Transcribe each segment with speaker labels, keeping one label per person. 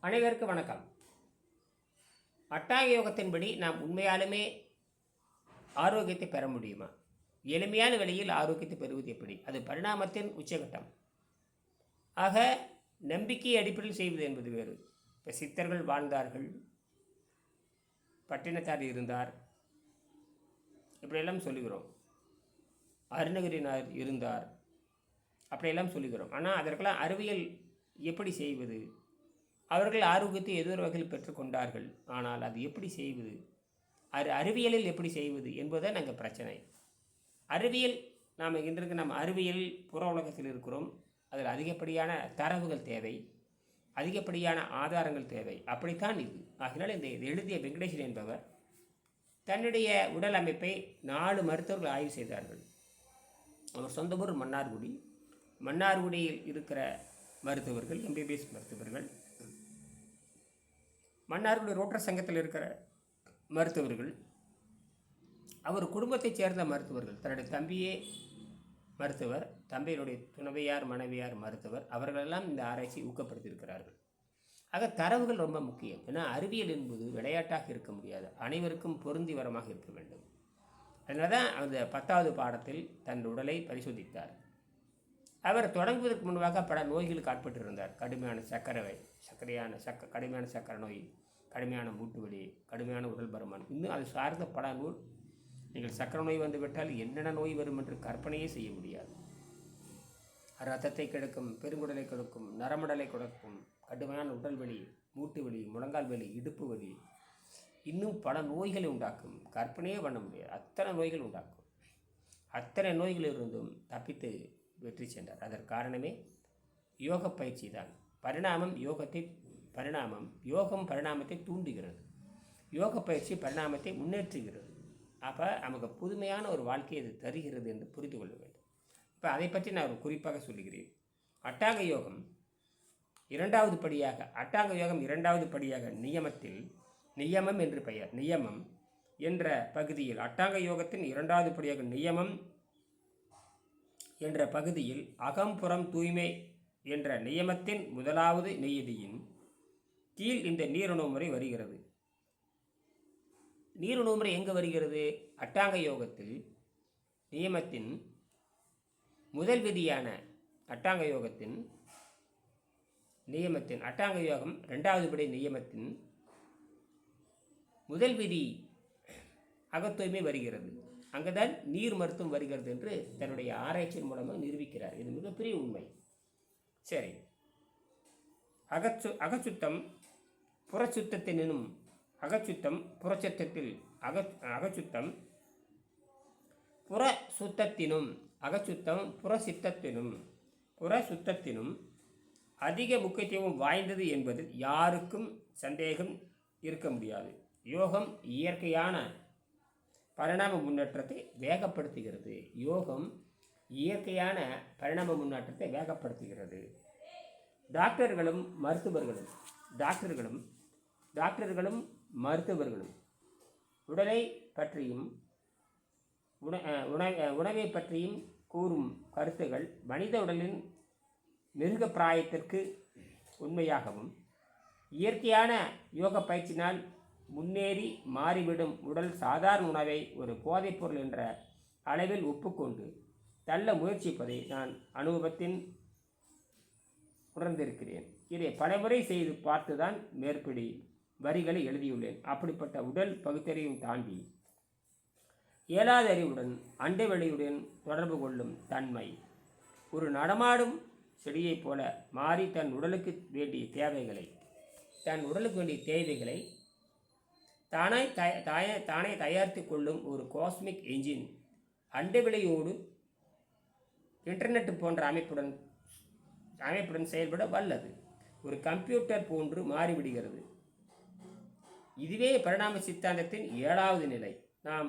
Speaker 1: அனைவருக்கும் வணக்கம். அட்டாங்க யோகத்தின்படி நாம் உண்மையாலுமே ஆரோக்கியத்தை பெற முடியுமா? எளிமையான வழியில் ஆரோக்கியத்தை பெறுவது எப்படி? அது பரிணாமத்தின் உச்சகட்டம். ஆக நம்பிக்கை அடிப்படையில் செய்வது என்பது வேறு. இப்போ சித்தர்கள் வாழ்ந்தார்கள், பட்டினத்தார் இருந்தார், இப்படியெல்லாம் சொல்லுகிறோம். அருணகிரினார் இருந்தார், அப்படியெல்லாம் சொல்லுகிறோம். ஆனால் அதற்கெல்லாம் அறிவியல் எப்படி செய்வது? அவர்கள் ஆரோக்கியத்தை ஏதோ ஒரு வகையில் பெற்றுக்கொண்டார்கள். ஆனால் அது எப்படி செய்வது, அறிவியலில் எப்படி செய்வது என்பதுதான் நாங்கள் பிரச்சனை. அறிவியல், நாம் இன்றைக்கு நம்ம அறிவியல் புற உலகத்தில் இருக்கிறோம். அதில் அதிகப்படியான தரவுகள் தேவை, அதிகப்படியான ஆதாரங்கள் தேவை. அப்படித்தான் இது. ஆகினால் இந்த எழுதிய வெங்கடேசன் என்பவர் தன்னுடைய உடல் அமைப்பை 4 மருத்துவர்கள் ஆய்வு செய்தார்கள். அவர் சொந்த ஊர் மன்னார்குடி. மன்னார்குடியில் இருக்கிற மருத்துவர்கள், எம்பிபிஎஸ் மருத்துவர்கள், மன்னார்குடி ரோட்டர் சங்கத்தில் இருக்கிற மருத்துவர்கள், அவர் குடும்பத்தைச் சேர்ந்த மருத்துவர்கள், தன்னுடைய தம்பியே மருத்துவர், தம்பியினுடைய துணைவியார் மனைவியார் மருத்துவர், அவர்களெல்லாம் இந்த ஆராய்ச்சி ஊக்கப்படுத்தியிருக்கிறார்கள். ஆக தரவுகள் ரொம்ப முக்கியம். ஏன்னா அறிவியல் என்பது விளையாட்டாக இருக்க முடியாது, அனைவருக்கும் பொருந்தி வரமாக இருக்க வேண்டும். அதனால தான் அந்த 10வது பாடத்தில் தன் உடலை பரிசோதித்தார். அவர் தொடங்குவதற்கு முன்பாக பல நோய்களுக்கு ஆட்பட்டிருந்தார். கடுமையான கடுமையான சக்கரை நோய், கடுமையான மூட்டு வலி, கடுமையான உடல் பருமன், இன்னும் அது சார்ந்த பல நோய். நீங்கள் சக்கரை நோய் வந்துவிட்டால் என்னென்ன நோய் வரும் என்று கற்பனையே செய்ய முடியாது. இரத்தத்தை கெடுக்கும், பெருங்குடலை கெடுக்கும், நரம்படலை கொடுக்கும், கடுமையான உடல் வலி, மூட்டு வலி, முழங்கால் வலி, இடுப்பு வலி, இன்னும் பல நோய்களை உண்டாக்கும். கற்பனையே பண்ண முடியாது, அத்தனை நோய்கள் உண்டாக்கும். அத்தனை நோய்களிலிருந்தும் தப்பித்து வெற்றி சென்றார். அதற்கு காரணமே யோக பயிற்சி தான். யோகம் பரிணாமத்தை தூண்டுகிறது. யோக பயிற்சி பரிணாமத்தை முன்னேற்றுகிறது. அப்போ நமக்கு புதுமையான ஒரு வாழ்க்கையை அது தருகிறது என்று புரிந்து கொள்ள வேண்டும். இப்போ அதை பற்றி நான் ஒரு குறிப்பாக சொல்லுகிறேன். அட்டாங்க யோகம் 2வது படியாக நியமம் என்று பெயர். நியமம் என்ற பகுதியில், அட்டாங்க யோகத்தின் 2வது படியாக நியமம் என்ற பகுதியில் அகம்புறம் தூய்மை என்ற நியமத்தின் 1வது நியதியின் கீழ் இந்த நீரணு முறை வருகிறது. நீரணு முறை எங்கு வருகிறது? அட்டாங்க யோகத்தில் நியமத்தின் முதல் விதியான அட்டாங்க யோகம் 2வது படி நியமத்தின் முதல் விதி அகத்தூய்மை வருகிறது. அங்குதான் நீர் மருத்துவம் வருகிறது என்று தன்னுடைய ஆராய்ச்சியின் மூலமாக நிரூபிக்கிறார். இது மிகப்பெரிய உண்மை. சரி, அகச்சுத்தம் புறச்சுத்தத்தினும் அகச்சுத்தம் புறச்சத்தத்தில் அகச்சுத்தம் புறசுத்தத்தினும் அதிக முக்கியத்துவம் வாய்ந்தது என்பதில் யாருக்கும் சந்தேகம் இருக்க முடியாது. யோகம் இயற்கையான பரிணாம முன்னேற்றத்தை வேகப்படுத்துகிறது. டாக்டர்களும் மருத்துவர்களும் உடலை பற்றியும் உணவை பற்றியும் கூறும் கருத்துகள் மனித உடலின் மிருக பிராயத்திற்கு உண்மையாகவும், இயற்கையான யோக பயிற்சினால் முன்னேறி மாறிவிடும் உடல் சாதாரண உணவை ஒரு போதைப்பொருள் என்ற அளவில் ஒப்புக்கொண்டு தள்ள முயற்சிப்பதை நான் அனுபவத்தின் உணர்ந்திருக்கிறேன். இதை பலமுறை செய்து பார்த்துதான் மேற்படி வரிகளை எழுதியுள்ளேன். அப்படிப்பட்ட உடல் பகுத்தறிவும் தாண்டி இயலாத அறிவுடன் அண்டை வெளியுடன் தொடர்பு கொள்ளும் தன்மை ஒரு நடமாடும் செடியைப் போல மாறி தன் உடலுக்கு வேண்டிய தேவைகளை தானே தயாரித்து கொள்ளும் ஒரு காஸ்மிக் என்ஜின் அண்டவெளியோடு இன்டர்நெட் போன்ற அமைப்புடன் செயல்பட வல்லது. ஒரு கம்ப்யூட்டர் போன்று மாறிவிடுகிறது. இதுவே பரிணாம சித்தாந்தத்தின் 7வது நிலை. நாம்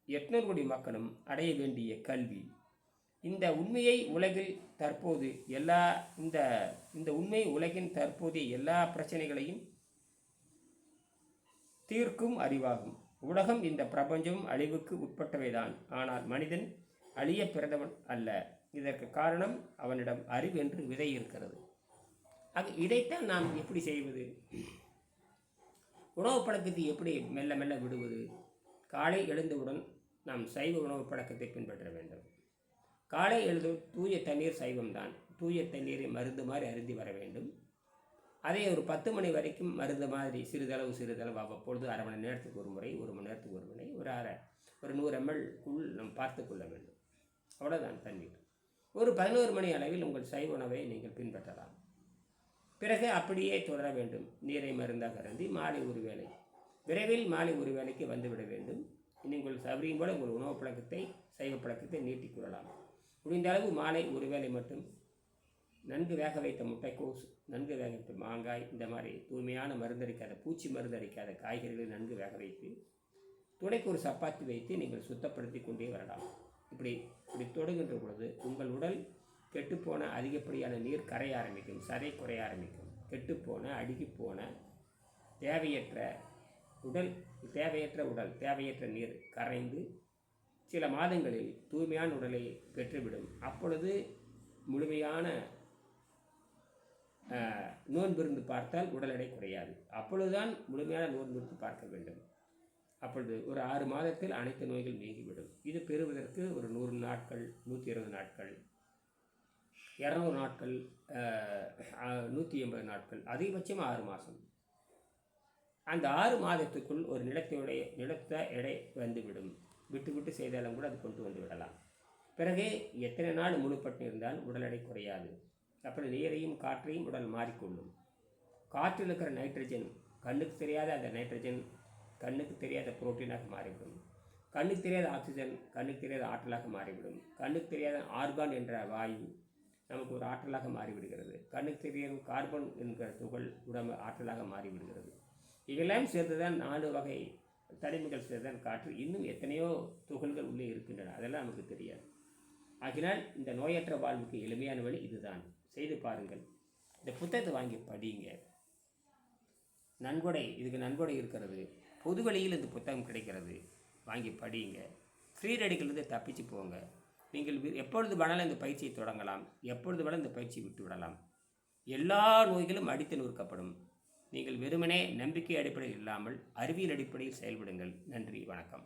Speaker 1: 800 கோடி மக்களும் அடைய வேண்டிய கல்வி. இந்த உண்மையை உலகில் தற்போது உலகின் தற்போதைய எல்லா பிரச்சனைகளையும் தீர்க்கும் அறிவாகும். உலகம், இந்த பிரபஞ்சம் அழிவுக்கு உட்பட்டவைதான். ஆனால் மனிதன் அழிய பிறந்தவன் அல்ல. இதற்கு காரணம் அவனிடம் அறிவு என்று விதை இருக்கிறது. இதைத்தான் நாம் எப்படி செய்வது? உணவு பழக்கத்தை எப்படி மெல்ல மெல்ல விடுவது? காலை எழுந்தவுடன் நாம் சைவ உணவு பழக்கத்தை பின்பற்ற வேண்டும். காலை எழுந்து தூய தண்ணீர் சைவம்தான். தூய தண்ணீரை மருந்து மாதிரி அருந்தி வர வேண்டும். அதை ஒரு 10 மணி வரைக்கும் மருந்து மாதிரி சிறிதளவு அவ்வப்பொழுது அரை மணி நேரத்துக்கு ஒரு முறை, 1 மணி நேரத்துக்கு ஒரு முறை, ஒரு 100 ml நாம் பார்த்து கொள்ள வேண்டும். அவ்வளோதான் தண்ணீர். ஒரு 11 மணி அளவில் உங்கள் சைவ உணவை நீங்கள் பின்பற்றலாம். பிறகு அப்படியே தொடர வேண்டும். நீரை மருந்தாக அருந்தி மாலை ஒரு வேளை, விரைவில் மாலை ஒரு வேளைக்கு வந்துவிட வேண்டும். நீங்கள் சௌகரியம் போல உங்கள் உணவு பழக்கத்தை, சைவ பழக்கத்தை நீட்டிக்கொள்ளலாம். முடிந்த அளவு மாலை ஒரு வேளை மட்டும் நன்கு வேக வைத்த முட்டைக்கோஸ், நன்கு வேக வைத்த மாங்காய், இந்த மாதிரி தூய்மையான மருந்தடிக்காத, பூச்சி மருந்தடிக்காத காய்கறிகளை நன்கு வேக வைத்து துடைக்கு ஒரு சப்பாத்தி வைத்து நீங்கள் சுத்தப்படுத்தி கொண்டே வரலாம். இப்படி தொடுகின்ற பொழுது உங்கள் உடல் கெட்டுப்போன அதிகப்படியான நீர் கரைய ஆரம்பிக்கும், சதை குறைய ஆரம்பிக்கும். கெட்டுப்போன, அழுகிப்போன, தேவையற்ற தேவையற்ற நீர் கரைந்து சில மாதங்களில் தூய்மையான உடலை பெற்றுவிடும். அப்பொழுது முழுமையான நோன்பிருந்து பார்த்தால் உடல் எடை குறையாது. அப்பொழுதுதான் முழுமையான நோன்பிருந்து பார்க்க வேண்டும். அப்பொழுது ஒரு 6 மாதத்தில் அனைத்து நோய்கள் நீங்கிவிடும். இது பெறுவதற்கு ஒரு 100 நாட்கள், 120 நாட்கள், 200 நாட்கள், 180 நாட்கள், அதிகபட்சம் 6 மாதம். அந்த 6 மாதத்துக்குள் ஒரு நிலத்த எடை வந்துவிடும். விட்டு செய்தாலும் கூட அது கொண்டு வந்து விடலாம். பிறகு எத்தனை நாள் முழுப்பட்டு இருந்தால் உடல் எடை குறையாது. அப்படி நீரையும் காற்றையும் உடல் மாறிக்கொள்ளும். காற்றில் இருக்கிற நைட்ரஜன், கண்ணுக்கு தெரியாத அந்த நைட்ரஜன் கண்ணுக்கு தெரியாத புரோட்டீனாக மாறிவிடும். கண்ணுக்கு தெரியாத ஆக்சிஜன் கண்ணுக்கு தெரியாத ஆற்றலாக மாறிவிடும். கண்ணுக்கு தெரியாத ஆர்கான் என்ற வாயு நமக்கு ஒரு ஆற்றலாக மாறிவிடுகிறது. கண்ணுக்கு தெரியாத கார்பன் என்கிற துகள் உடம்பு ஆற்றலாக மாறிவிடுகிறது. இதெல்லாம் சேர்த்துதான் 4 வகை தனிமங்கள் சேர்த்துதான் காற்று. இன்னும் எத்தனையோ துகள்கள் உள்ளே இருக்கின்றன, அதெல்லாம் நமக்கு தெரியாது. ஆகினால் இந்த நோயற்ற வாழ்வுக்கு எளிமையான வழி இதுதான். செய்து பாருங்கள். இந்த புத்தகத்தை வாங்கி படிங்க. இதுக்கு நன்கொடை இருக்கிறது. பொது வழியில் இந்த புத்தகம் கிடைக்கிறது. வாங்கி படிங்க. ஃப்ரீ ரேடிக்கலிருந்து தப்பிச்சு போங்க. நீங்கள் எப்பொழுது வேணாலும் இந்த பயிற்சியை தொடங்கலாம், எப்பொழுது வேணாலும் இந்த பயிற்சியை விட்டு விடலாம். எல்லா நோய்களும் அடித்து நொறுக்கப்படும். நீங்கள் வெறுமனே நம்பிக்கை அடிப்படையில் இல்லாமல் அறிவியல் அடிப்படையில் செயல்படுங்கள். நன்றி, வணக்கம்.